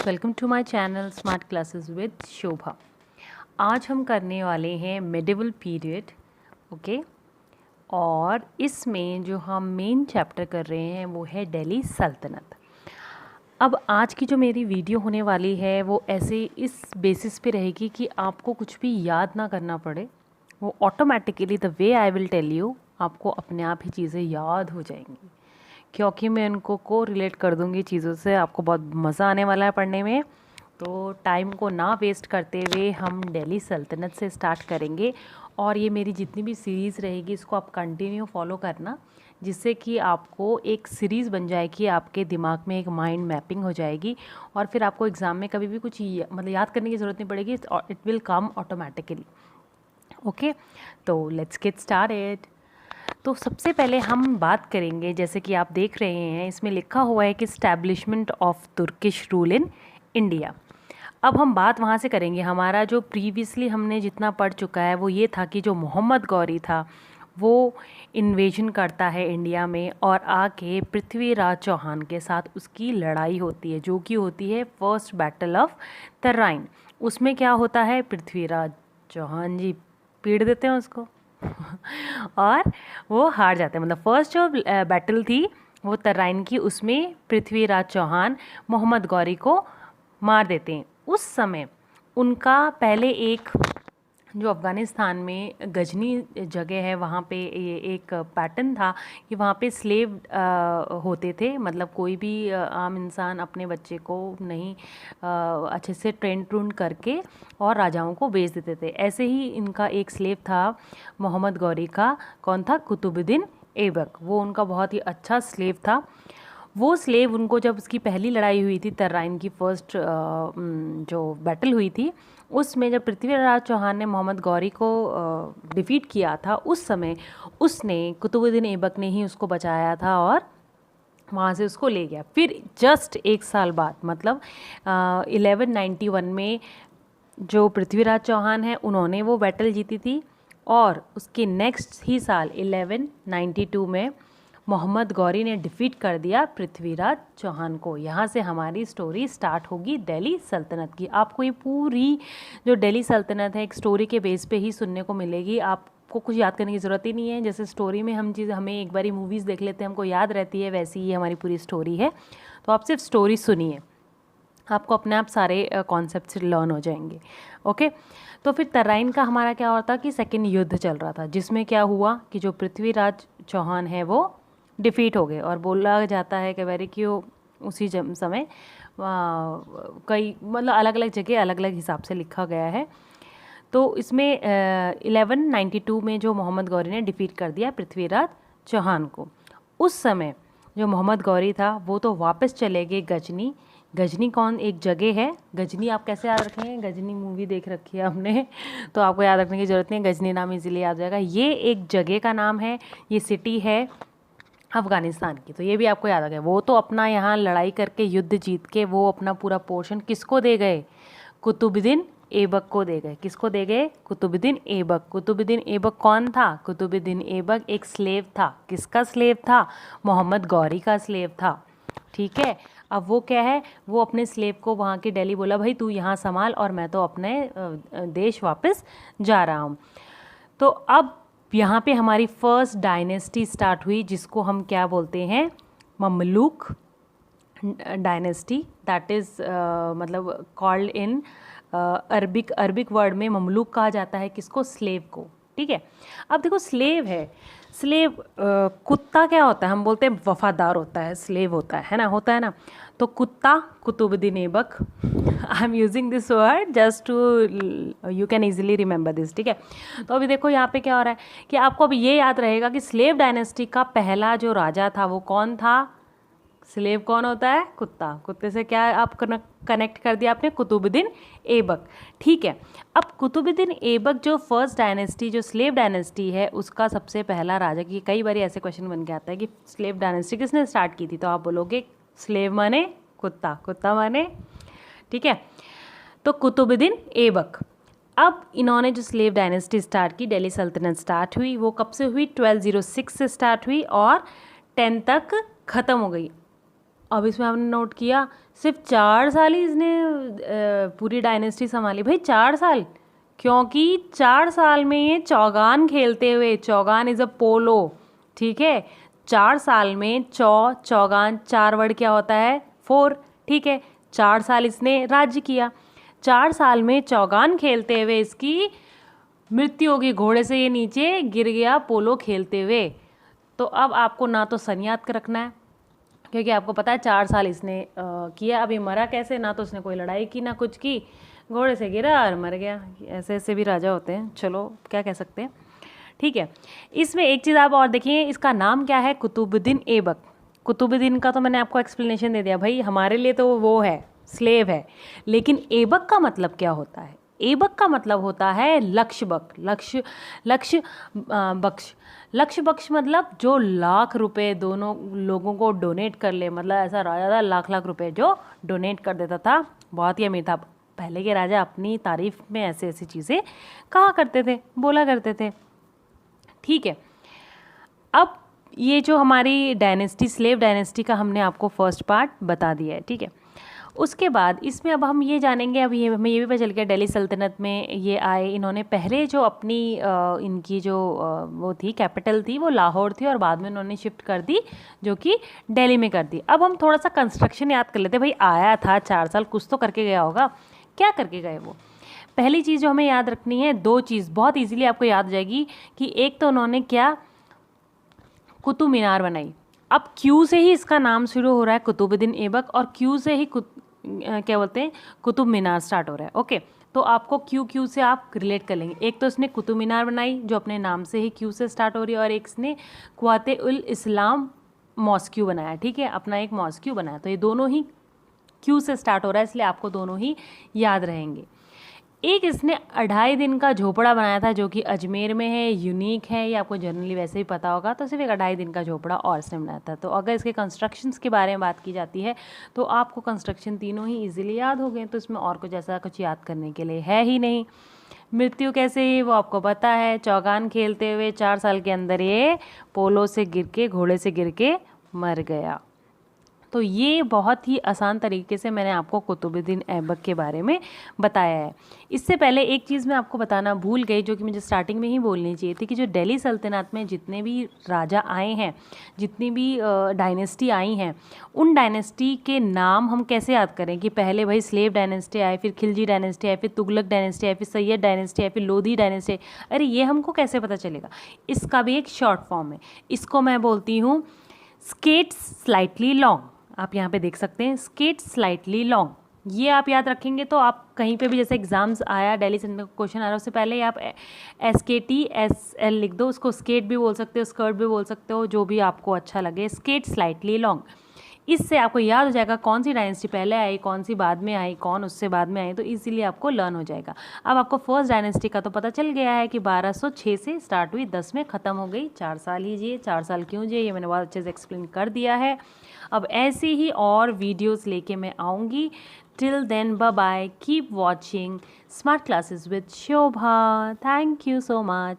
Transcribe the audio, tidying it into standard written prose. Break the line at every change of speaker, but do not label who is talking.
Welcome to my channel smart classes with Shobha. आज हम करने वाले हैं मिडिवल पीरियड। ओके, और इसमें जो हम मेन चैप्टर कर रहे हैं वो है दिल्ली सल्तनत। अब आज की जो मेरी वीडियो होने वाली है वो ऐसे इस बेसिस पे रहेगी कि आपको कुछ भी याद ना करना पड़े, वो automatically the way I will tell you आपको अपने आप ही चीज़ें याद हो जाएंगी, क्योंकि मैं उनको को रिलेट कर दूंगी चीज़ों से। आपको बहुत मज़ा आने वाला है पढ़ने में। तो टाइम को ना वेस्ट करते हुए हम दिल्ली सल्तनत से स्टार्ट करेंगे, और ये मेरी जितनी भी सीरीज़ रहेगी इसको आप कंटिन्यू फॉलो करना, जिससे कि आपको एक सीरीज़ बन जाएगी, आपके दिमाग में एक माइंड मैपिंग हो जाएगी, और फिर आपको एग्ज़ाम में कभी भी कुछ मतलब याद करने की ज़रूरत नहीं पड़ेगी। It will come automatically. Okay, तो लेट्स गेट स्टार्टेड। तो सबसे पहले हम बात करेंगे, जैसे कि आप देख रहे हैं इसमें लिखा हुआ है कि establishment of Turkish rule in India. अब हम बात वहाँ से करेंगे। हमारा जो प्रीवियसली हमने जितना पढ़ चुका है वो ये था कि जो मोहम्मद गौरी था वो इन्वेजन करता है इंडिया में, और आके पृथ्वीराज चौहान के साथ उसकी लड़ाई होती है, जो कि होती है फर्स्ट बैटल ऑफ तराइन। उसमें क्या होता है, पृथ्वीराज चौहान जी पीड़ देते हैं उसको और वो हार जाते हैं। मतलब फर्स्ट जो बैटल थी वो तराइन की, उसमें पृथ्वीराज चौहान मोहम्मद गौरी को मार देते हैं। उस समय उनका पहले एक जो अफ़गानिस्तान में गजनी जगह है वहाँ पे ये एक पैटर्न था कि वहाँ पे स्लेव होते थे। मतलब कोई भी आम इंसान अपने बच्चे को नहीं अच्छे से ट्रेन करके और राजाओं को बेच देते थे। ऐसे ही इनका एक स्लेव था मोहम्मद गौरी का। कौन था? कुतुबुद्दीन ऐबक। वो उनका बहुत ही अच्छा स्लेव था। वो स्लेव उनको, जब उसकी पहली लड़ाई हुई थी तराइन की, फर्स्ट जो बैटल हुई थी, उसमें जब पृथ्वीराज चौहान ने मोहम्मद गौरी को डिफीट किया था, उस समय उसने कुतुबुद्दीन ऐबक ने ही उसको बचाया था और वहाँ से उसको ले गया। फिर जस्ट एक साल बाद, मतलब 1191 में जो पृथ्वीराज चौहान है उन्होंने वो बैटल जीती थी, और उसके नेक्स्ट ही साल 1192 में मोहम्मद गौरी ने डिफीट कर दिया पृथ्वीराज चौहान को। यहाँ से हमारी स्टोरी स्टार्ट होगी दिल्ली सल्तनत की। आपको ये पूरी जो दिल्ली सल्तनत है एक स्टोरी के बेस पे ही सुनने को मिलेगी। आपको कुछ याद करने की ज़रूरत ही नहीं है। जैसे स्टोरी में हमें एक बारी मूवीज़ देख लेते हैं, हमको याद रहती है, वैसी ही हमारी पूरी स्टोरी है। तो आप सिर्फ स्टोरी सुनिए, आपको अपने आप सारे कॉन्सेप्ट से लर्न हो जाएंगे। ओके, तो फिर तराइन का हमारा क्या होता कि सेकेंड युद्ध चल रहा था, जिसमें क्या हुआ कि जो पृथ्वीराज चौहान है वो डिफीट हो गए। और बोला जाता है कि वेरी क्यों उसी समय कई मतलब अलग अलग जगह अलग अलग हिसाब से लिखा गया है। तो इसमें 1192 में जो मोहम्मद गौरी ने डिफीट कर दिया पृथ्वीराज चौहान को, उस समय जो मोहम्मद गौरी था वो तो वापस चले गए गजनी। गजनी कौन एक जगह है? गजनी आप कैसे याद रखेंगे? गजनी मूवी देख रखी है हमने, तो आपको याद रखने की ज़रूरत नहीं है, गजनी नाम इजीली याद हो जाएगा। ये एक जगह का नाम है, ये सिटी है अफ़गानिस्तान की, तो ये भी आपको याद आ गया। वो तो अपना यहाँ लड़ाई करके युद्ध जीत के वो अपना पूरा पोर्शन किसको दे गए? कुतुबुद्दीन ऐबक को दे गए। किसको दे गए? कुतुबुद्दीन ऐबक। कुतुबुद्दीन ऐबक कौन था? कुतुबुद्दीन ऐबक एक स्लेव था। किसका स्लेव था? मोहम्मद गौरी का स्लेव था। ठीक है, अब वो क्या है, वो अपने स्लेव को वहाँ के दिल्ली बोला, भाई तू यहाँ संभाल और मैं तो अपने देश वापस जा रहा हूँ। तो अब यहाँ पे हमारी फर्स्ट डायनेस्टी स्टार्ट हुई, जिसको हम क्या बोलते हैं? Mamluk dynasty. दैट इज़ मतलब कॉल्ड इन अरबिक वर्ड में ममलूक कहा जाता है किसको? स्लेव को। ठीक है, अब देखो स्लेव है, स्लेव कुत्ता क्या होता है? हम बोलते हैं वफादार होता है, स्लेव होता है ना, होता है ना। तो कुत्ता Qutubuddin Aibak, I am using this word just to you can easily remember this. ठीक है, तो अभी देखो यहाँ पे क्या हो रहा है कि आपको अभी ये याद रहेगा कि स्लेव डायनेस्टी का पहला जो राजा था वो कौन था? स्लेव कौन होता है? कुत्ता। कुत्ते से क्या आप कनेक्ट कर दिया आपने? कुतुबुद्दीन ऐबक। ठीक है, अब कुतुबुद्दीन ऐबक जो फर्स्ट डायनेस्टी, जो स्लेव डायनेस्टी है, उसका सबसे पहला राजा, की कई बार ऐसे क्वेश्चन बन के आता है कि स्लेव डायनेस्टी किसने स्टार्ट की थी, तो आप बोलोगे स्लेव माने कुत्ता, कुत्ता माने, ठीक है, तो कुतुबुद्दीन ऐबक। अब इन्होंने जो स्लेव डायनेस्टी स्टार्ट की, दिल्ली सल्तनत स्टार्ट हुई, वो कब से हुई? 1206 से स्टार्ट हुई और 10 तक ख़त्म हो गई। अब इसमें हमने नोट किया सिर्फ 4 साल ही इसने पूरी डायनेस्टी संभाली। भाई 4 साल, क्योंकि 4 साल में ये चौगान खेलते हुए, चौगान इज़ अ पोलो, ठीक है। 4 साल में चौगान, 4 वर्ड क्या होता है 4, ठीक है। 4 साल इसने राज्य किया। 4 साल में चौगान खेलते हुए इसकी मृत्यु होगी, घोड़े से ये नीचे गिर गया पोलो खेलते हुए। तो अब आपको ना तो सन याद कर रखना है, क्योंकि आपको पता है 4 साल इसने किया। अभी मरा कैसे, ना तो उसने कोई लड़ाई की ना कुछ की, घोड़े से गिरा और मर गया। ऐसे ऐसे भी राजा होते हैं, चलो क्या कह सकते हैं, ठीक है। इसमें एक चीज़ आप और देखिए, इसका नाम क्या है, कुतुबुद्दीन ऐबक। कुतुबुद्दीन का तो मैंने आपको एक्सप्लेनेशन दे दिया, भाई हमारे लिए तो वो है, स्लेव है। लेकिन ऐबक का मतलब क्या होता है? ऐबक का मतलब होता है लक्ष्य बख्श मतलब जो लाख रुपए दोनों लोगों को डोनेट कर ले, मतलब ऐसा राजा था लाख लाख रुपए जो डोनेट कर देता था, बहुत ही अमीर था। पहले के राजा अपनी तारीफ में ऐसे ऐसी चीज़ें कहा करते थे, बोला करते थे, ठीक है। अब ये जो हमारी डायनेस्टी, स्लेव डायनेस्टी का हमने आपको फर्स्ट पार्ट बता दिया है, ठीक है। उसके बाद इसमें अब हम ये जानेंगे, अब ये हमें ये भी पता चल गया दिल्ली सल्तनत में ये आए। इन्होंने पहले जो अपनी इनकी जो वो थी कैपिटल थी वो लाहौर थी, और बाद में उन्होंने शिफ्ट कर दी जो कि दिल्ली में कर दी। अब हम थोड़ा सा कंस्ट्रक्शन याद कर लेते हैं। भाई आया था 4 साल, कुछ तो करके गया होगा, क्या करके गए वो? पहली चीज़ जो हमें याद रखनी है, 2 चीज़ बहुत ईजिली आपको याद हो जाएगी कि एक तो उन्होंने क्या, कुतुब मीनार बनाई। अब क्यू से ही इसका नाम शुरू हो रहा है कुतुबुद्दीन ऐबक, और क्यू से ही क्या बोलते हैं, कुतुब मीनार स्टार्ट हो रहा है, ओके। तो आपको क्यू से आप रिलेट कर लेंगे। एक तो इसने कुतुब मीनार बनाई जो अपने नाम से ही क्यू से स्टार्ट हो रही है, और एक इसने क़ुव्वाते उल इस्लाम मॉस्क्यू बनाया, ठीक है, अपना एक मॉस्क्यू बनाया। तो ये दोनों ही क्यू से स्टार्ट हो रहा है, इसलिए आपको दोनों ही याद रहेंगे। एक इसने 2.5 दिन का झोपड़ा बनाया था जो कि अजमेर में है, यूनिक है, ये आपको जनरली वैसे ही पता होगा। तो सिर्फ एक 2.5 दिन का झोपड़ा और इसने बनाया था। तो अगर इसके कंस्ट्रक्शंस के बारे में बात की जाती है तो आपको कंस्ट्रक्शन तीनों ही इजीली याद हो गए, तो इसमें और कुछ ऐसा कुछ याद करने के लिए है ही नहीं। मृत्यु कैसे ही वो आपको पता है, चौगान खेलते हुए 4 साल के अंदर ये पोलो से गिर के, घोड़े से गिर के मर गया। तो ये बहुत ही आसान तरीके से मैंने आपको कुतुबुद्दीन ऐबक के बारे में बताया है। इससे पहले एक चीज़ मैं आपको बताना भूल गई, जो कि मुझे स्टार्टिंग में ही बोलनी चाहिए थी, कि जो दिल्ली सल्तनत में जितने भी राजा आए हैं, जितनी भी डायनेस्टी आई हैं, उन डायनेस्टी के नाम हम कैसे याद करें कि पहले भाई स्लेव डायनेस्टी आए, फिर खिलजी डायनेस्टी आए, फिर तुगलक डायनेस्टी आए, फिर सैयद डायनेस्टी आए, फिर लोधी डायनेस्टी आए। अरे ये हमको कैसे पता चलेगा? इसका भी एक शॉर्ट फॉर्म है, इसको मैं बोलती हूँ स्केट्स स्लाइटली लॉन्ग। आप यहाँ पे देख सकते हैं स्केट स्लाइटली लॉन्ग। ये आप याद रखेंगे तो आप कहीं पे भी, जैसे एग्जाम्स आया दिल्ली से क्वेश्चन आ रहा है, उससे पहले आप SKT SL लिख दो। उसको स्केट भी बोल सकते हो, स्कर्ट भी बोल सकते हो, जो भी आपको अच्छा लगे, स्केट स्लाइटली लॉन्ग। इससे आपको याद हो जाएगा कौन सी डायनेस्टी पहले आई, कौन सी बाद में आई, कौन उससे बाद में आई, तो इजीली आपको लर्न हो जाएगा। अब आपको फर्स्ट डायनेस्टी का तो पता चल गया है कि 1206 से स्टार्ट हुई, 10 में ख़त्म हो गई। 4 साल ही जिए, 4 साल क्यों जिए ये मैंने बहुत अच्छे से एक्सप्लेन कर दिया है। अब ऐसे ही और वीडियोस लेके मैं आऊँगी। Till then bye bye, keep watching smart classes with Shobha. Thank you so much.